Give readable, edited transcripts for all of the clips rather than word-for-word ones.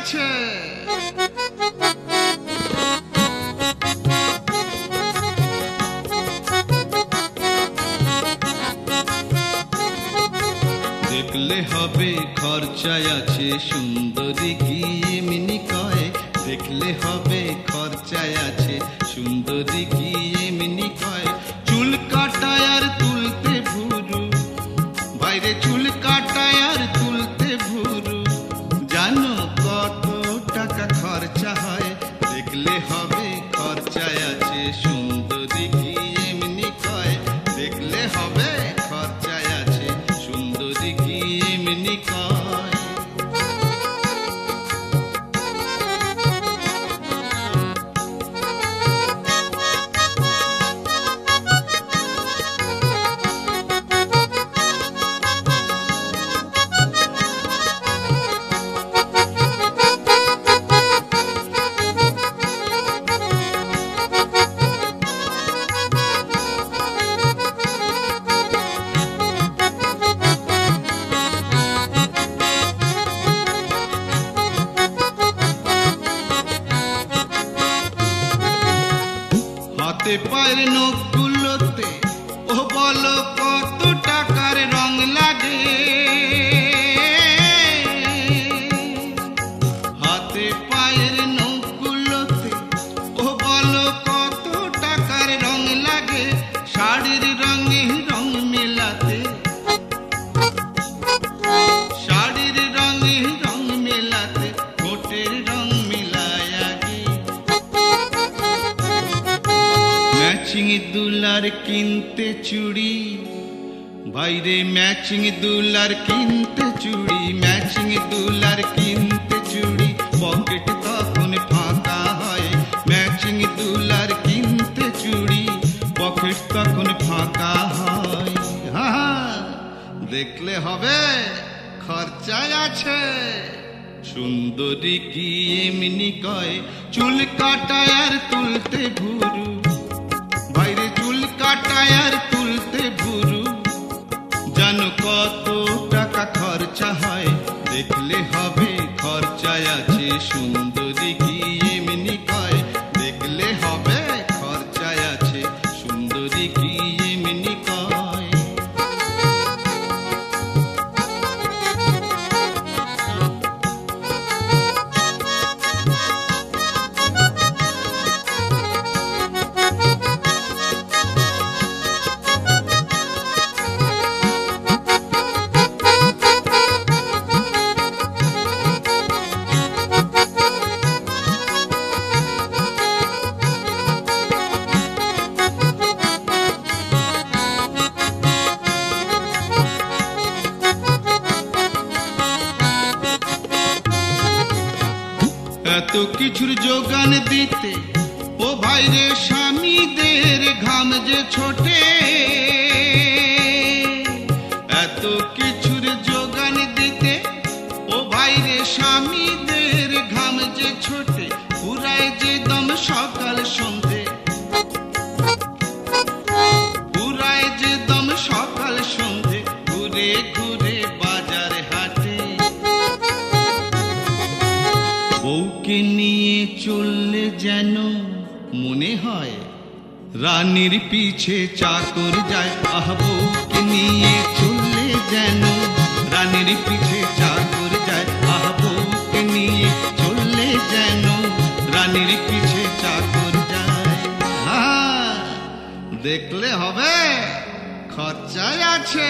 আছে। দেখলে হবে খরচায় আছে, সুন্দরী কি এমনি কয়। দেখলে হবে খরচায় আছে, সুন্দরী কি এমনি কয়। চুল কাটায় আর তুলতে ভুরু, বাইরে চুল কাটায় আর তুলতে ভুরু। জানো কত টাকা খরচা হয়। দেখলে হবে খরচায় আছে, সুন্দরী কি এমনি কয়। দেখলে হবে খরচায় আছে, সুন্দরী কি এমনি কয়। হাতে পায়ের নখগুলোতে ও বলো কত টাকার রং লাগে। হাতে পায়ের নখগুলোতে ও বলো কত টাকার রং লাগে। শাড়ির রঙে রং মেলাতে, শাড়ির রঙে রং মেলাতে ঠোঁটের রং মেলায় আগে। ম্যাচিং দুলার কিনতে চুড়ি, বাইরে ম্যাচিং দুলার কিনতে চুড়ি। ম্যাচিং দুলার কিনতে চুড়ি, পকেট তখন ফাঁকা হয়। ম্যাচিং দুলার কিনতে চুড়ি, পকেট তখন ফাঁকা হয়। দেখলে হবে খরচায় আছে, সুন্দরী কি এমনি কয়। চুল কাটায় আর তুলতে ভুরু, বাইরে চুল কাটায় আর তুলতে ভুরু। জানো কত টাকা খরচা হয়। দেখলে হবে খরচায় আছে, সুন্দরী কি এমনি কয়। দেখলে হবে খরচায় আছে, সুন্দরী কি এমনি কয়। এত কিছুর যোগান দিতে ও ভাইরে স্বামীদের ঘাম যে ছোটে। এত কিছুর যোগান দিতে ও ভাইরে স্বামীদের ঘাম যে ছোটে। পুরায় যে দম সকাল সন্ধে, পুরায় যে দম সকাল সন্ধে। ঘুরে ঘুরে বাজার হাটে, বউকে নিয়ে চললে যেন মনে হয় রানীর পিছে চাকর যায়। আহ বউকে নিয়ে চললে যেন রানীর পিছে চাকর যায়। আহ বউকে নিয়ে চললে যেন রানীর পিছে চাকর যায়। দেখলে হবে খরচায় আছে,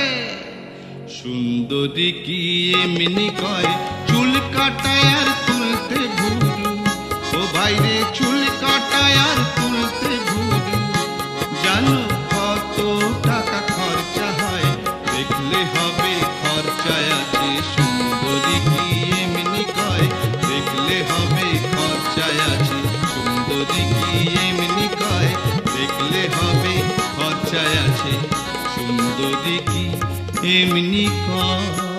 সুন্দরী কি এমনি কয়। চুল কাটায় আর তুলতে ভুরু, ও বাইরে চুল কাটায় আর তুলতে ভুরু। জানো কত টাকা খরচা হয়। দেখলে হবে খরচায় আছে, সুন্দরী কি এমনি কয়। দেখলে হবে খরচায় আছে, সুন্দরী কি এমনি কয়। দেখলে হবে খরচায় আছে, সুন্দরী কি এমনি কয়।